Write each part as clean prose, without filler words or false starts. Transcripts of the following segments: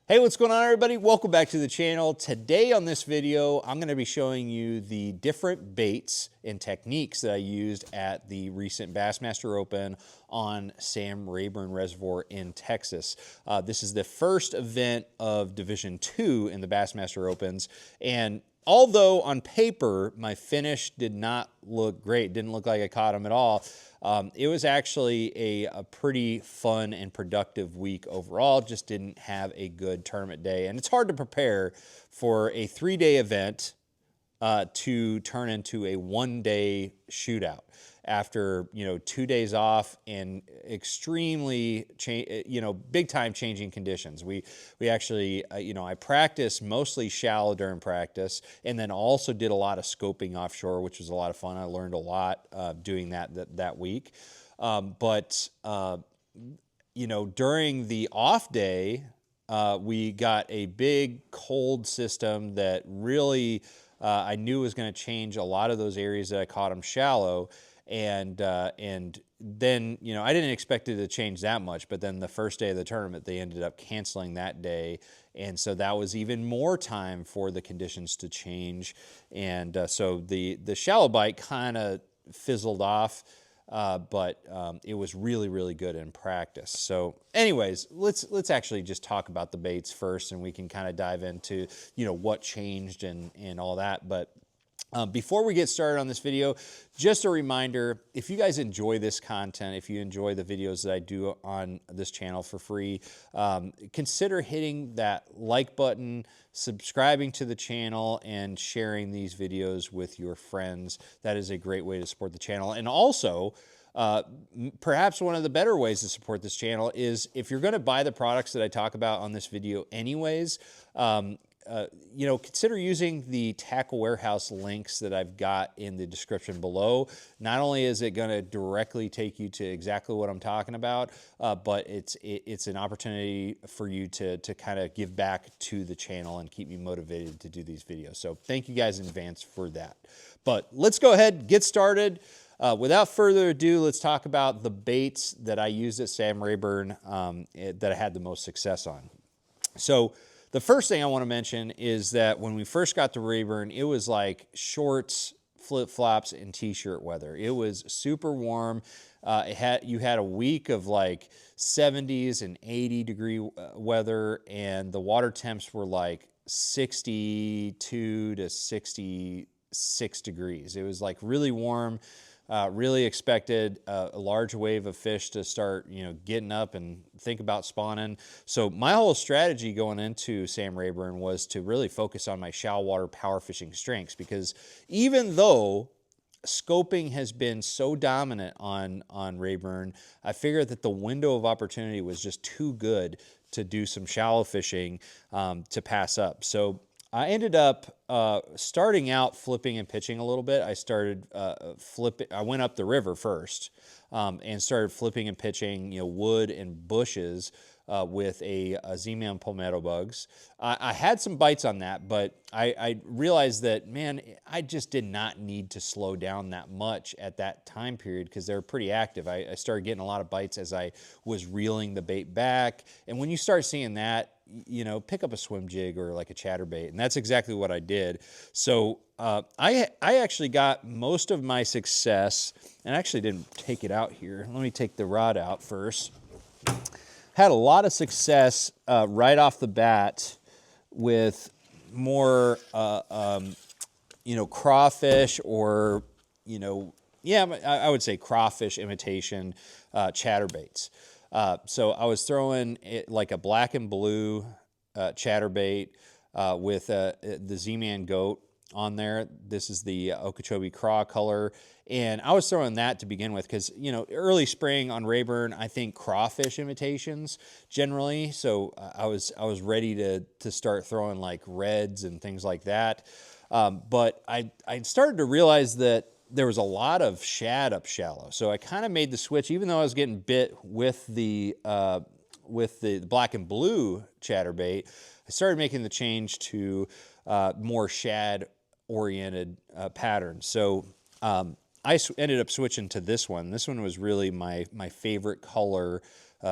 Hey, what's going on, everybody? Welcome back to the channel. Today on this video, I'm going to be showing you the different baits and techniques that I used at the recent Bassmaster Open on Sam Rayburn Reservoir in Texas. This is the first event of Division 2 in the Bassmaster Opens, and although on paper my finish did not look great, didn't look like I caught them at all, it was actually a pretty fun and productive week overall. Just didn't have a good tournament day. And it's hard to prepare for a 3-day event to turn into a 1-day shootout after 2 days off and extremely big time changing conditions. We actually I practiced mostly shallow during practice, and then also did a lot of scoping offshore, which was a lot of fun. I learned a lot doing that week. During the off day, we got a big cold system that really I knew was going to change a lot of those areas that I caught them shallow. And then, I didn't expect it to change that much, but then the first day of the tournament, they ended up canceling that day. And so that was even more time for the conditions to change. And so the shallow bite kind of fizzled off, but it was really, really good in practice. So anyways, let's actually just talk about the baits first, and we can kind of dive into, what changed and all that. But before we get started on this video, just a reminder, if you guys enjoy this content, if you enjoy the videos that I do on this channel for free, consider hitting that like button, subscribing to the channel, and sharing these videos with your friends. That is a great way to support the channel. And also, perhaps one of the better ways to support this channel is if you're going to buy the products that I talk about on this video anyways, consider using the Tackle Warehouse links that I've got in the description below. Not only is it going to directly take you to exactly what I'm talking about, but it's an opportunity for you to kind of give back to the channel and keep me motivated to do these videos. So thank you guys in advance for that. But let's go ahead, get started. Without further ado, let's talk about the baits that I used at Sam Rayburn that I had the most success on. So the first thing I want to mention is that when we first got to Rayburn, it was like shorts, flip-flops, and t-shirt weather. It was super warm. You had a week of like 70s and 80-degree weather, and the water temps were like 62 to 66 degrees. It was like really warm. Really expected a large wave of fish to start, getting up and think about spawning. So my whole strategy going into Sam Rayburn was to really focus on my shallow water power fishing strengths, because even though scoping has been so dominant on Rayburn, I figured that the window of opportunity was just too good to do some shallow fishing to pass up. So I ended up starting out flipping and pitching a little bit. I started flipping. I went up the river first and started flipping and pitching, wood and bushes with a Z-Man palmetto bugs. I had some bites on that, but I realized that, man, I just did not need to slow down that much at that time period because they were pretty active. I started getting a lot of bites as I was reeling the bait back. And when you start seeing that, pick up a swim jig or like a chatterbait, and that's exactly what I did. So I actually got most of my success, and I actually didn't take it out here. Let me take the rod out first. Had a lot of success right off the bat with more crawfish, or I would say crawfish imitation chatterbaits. So I was throwing it like a black and blue chatterbait with the Z-Man goat on there. This is the Okeechobee craw color. And I was throwing that to begin with because, early spring on Rayburn, I think crawfish imitations generally. So I was ready to start throwing like reds and things like that. But I started to realize that there was a lot of shad up shallow. So I kind of made the switch, even though I was getting bit with the black and blue chatterbait. I started making the change to more shad oriented patterns. So I ended up switching to this one. This one was really my favorite color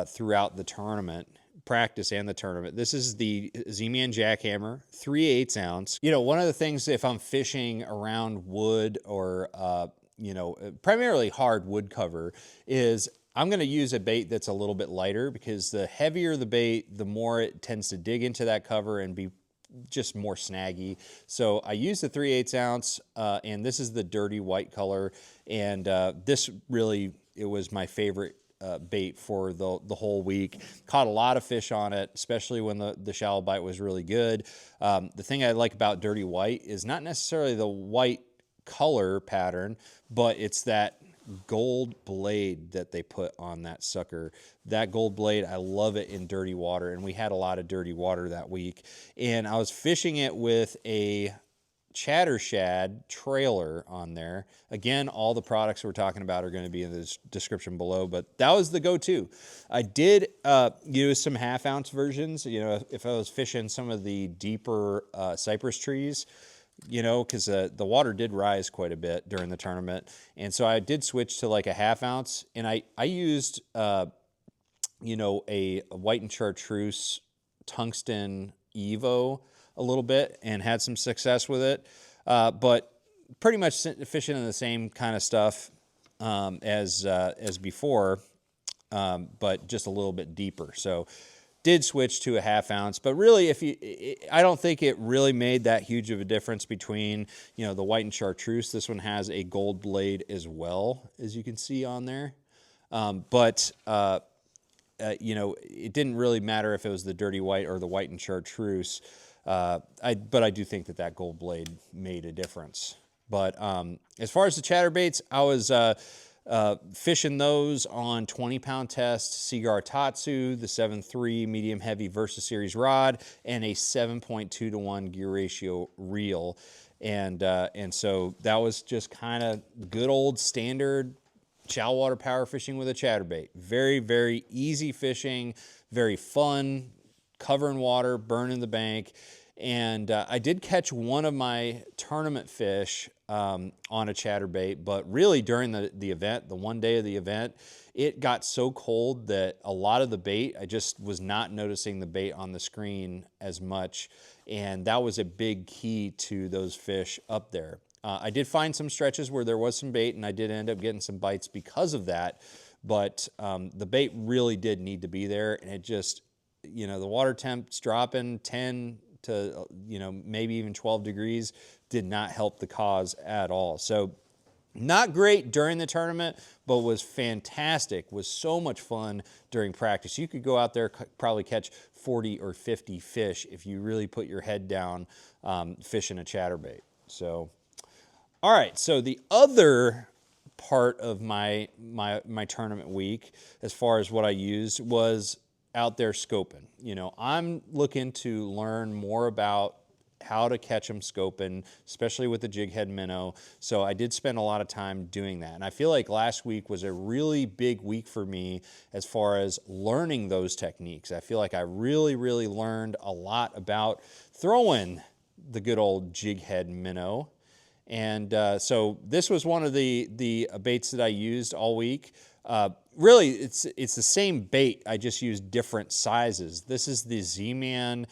throughout the tournament. practice and the tournament. This is the Z-Man Jackhammer, 3/8 ounce. You know, one of the things if I'm fishing around wood or, you know, primarily hard wood cover is I'm going to use a bait that's a little bit lighter, because the heavier the bait, the more it tends to dig into that cover and be just more snaggy. So I use the 3/8 ounce, and this is the dirty white color. And this really, it was my favorite bait for the whole week. Caught a lot of fish on it, especially when the shallow bite was really good. The thing I like about dirty white is not necessarily the white color pattern, but it's that gold blade that they put on that sucker. That gold blade, I love it in dirty water, and we had a lot of dirty water that week. And I was fishing it with a chatter shad trailer on there. Again, all the products we're talking about are going to be in the description below, but that was the go-to. I did use some half-ounce versions, you know, if I was fishing some of the deeper cypress trees, you know, because the water did rise quite a bit during the tournament. And so I did switch to like a half-ounce, and I used, you know, a white and chartreuse tungsten Evo a little bit and had some success with it. But pretty much fishing in the same kind of stuff as before, but just a little bit deeper. So did switch to a half-ounce, but really, I don't think it really made that huge of a difference between, you know, the white and chartreuse. This one has a gold blade as well, as you can see on there. You know, it didn't really matter if it was the dirty white or the white and chartreuse. But I do think that gold blade made a difference. But as far as the chatterbaits, I was fishing those on 20-pound test, Seagar Tatsu, the 7.3 medium heavy Versa Series rod, and a 7.2 to 1 gear ratio reel. And so that was just kind of good old standard shallow water power fishing with a chatterbait. Very, very easy fishing, very fun, covering water, burning the bank. And I did catch one of my tournament fish on a chatterbait, but really during the event, the one day of the event, it got so cold that a lot of the bait, I just was not noticing the bait on the screen as much. And that was a big key to those fish up there. I did find some stretches where there was some bait, and I did end up getting some bites because of that. But the bait really did need to be there, and it just, you know, the water temp's dropping 10 to, you know, maybe even 12 degrees did not help the cause at all. So not great during the tournament, but was fantastic, was so much fun during practice. You could go out there, probably catch 40 or 50 fish if you really put your head down fishing a chatterbait. So, all right, so the other part of my tournament week, as far as what I used, was out there scoping. You know, I'm looking to learn more about how to catch them scoping, especially with the jig head minnow. So I did spend a lot of time doing that. And I feel like last week was a really big week for me as far as learning those techniques. I feel like I really, really learned a lot about throwing the good old jig head minnow. And so this was one of the baits that I used all week. Really, it's the same bait. I just used different sizes. This is the Z-Man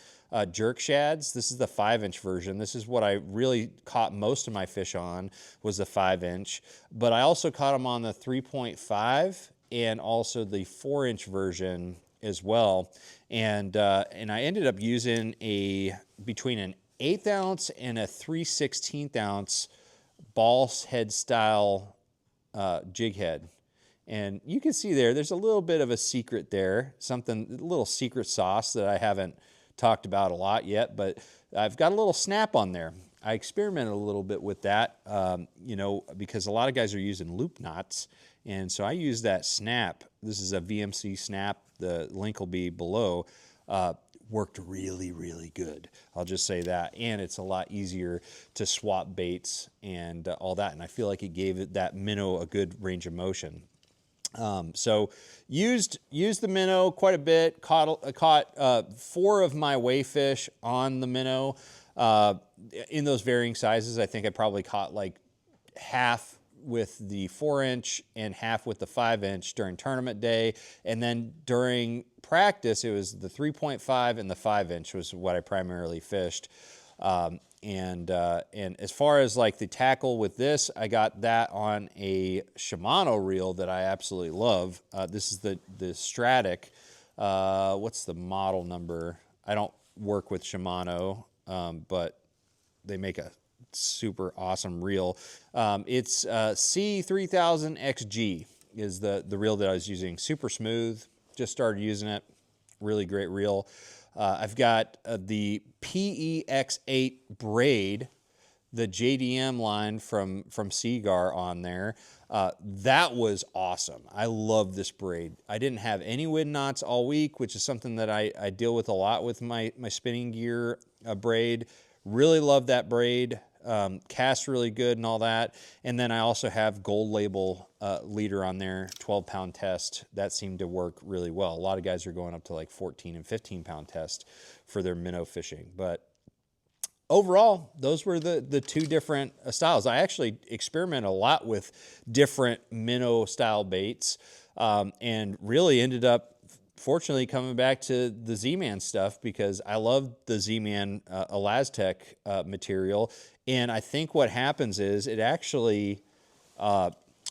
jerk shads. This is the 5-inch version. This is what I really caught most of my fish on, was the 5-inch. But I also caught them on the 3.5 and also the 4-inch version as well. And I ended up using between an 1/8 ounce and a 3/16 ounce ball head style jig head. And you can see there's a little bit of a secret there, a little secret sauce that I haven't talked about a lot yet, but I've got a little snap on there. I experimented a little bit with that, you know, because a lot of guys are using loop knots. And so I use that snap. This is a VMC snap. The link will be below. Worked really, really good. I'll just say that. And it's a lot easier to swap baits and all that. And I feel like it gave that minnow a good range of motion. So used the minnow quite a bit. Caught 4 of my wayfish on the minnow in those varying sizes. I think I probably caught like half with the 4-inch and half with the 5-inch during tournament day. And then during practice, it was the 3.5 and the 5-inch was what I primarily fished. And as far as like the tackle with this, I got that on a Shimano reel that I absolutely love. This is the Stratic. What's the model number? I don't work with Shimano, but they make a super awesome reel. It's C3000XG is the reel that I was using. Super smooth. Just started using it. Really great reel. I've got the PEX8 braid, the JDM line from Seagar on there. That was awesome. I love this braid. I didn't have any wind knots all week, which is something that I deal with a lot with my spinning gear braid. Really love that braid. Cast really good and all that. And then I also have Gold Label leader on there, 12-pound test. That seemed to work really well. A lot of guys are going up to like 14 and 15-pound test for their minnow fishing. But overall, those were the two different styles. I actually experiment a lot with different minnow style baits, and really ended up fortunately coming back to the Z-Man stuff because I love the Z-Man Elastec material. And I think what happens is it actually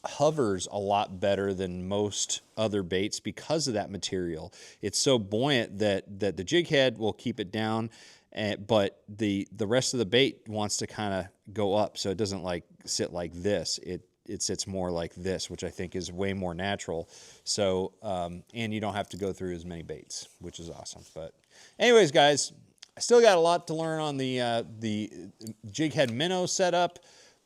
hovers a lot better than most other baits because of that material. It's so buoyant that the jig head will keep it down, but the rest of the bait wants to kind of go up, so it doesn't like sit like this. It sits more like this, which I think is way more natural. So, and you don't have to go through as many baits, which is awesome. But anyways, guys, I still got a lot to learn on the jig head minnow setup,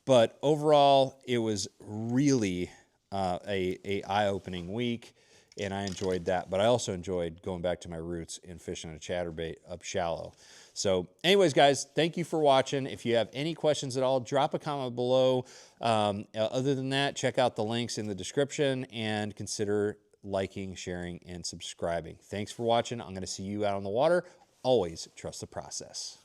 but overall, it was really a eye-opening week, and I enjoyed that. But I also enjoyed going back to my roots and fishing a chatterbait up shallow. So anyways, guys, thank you for watching. If you have any questions at all, drop a comment below. Other than that, check out the links in the description and consider liking, sharing, and subscribing. Thanks for watching. I'm going to see you out on the water. Always trust the process.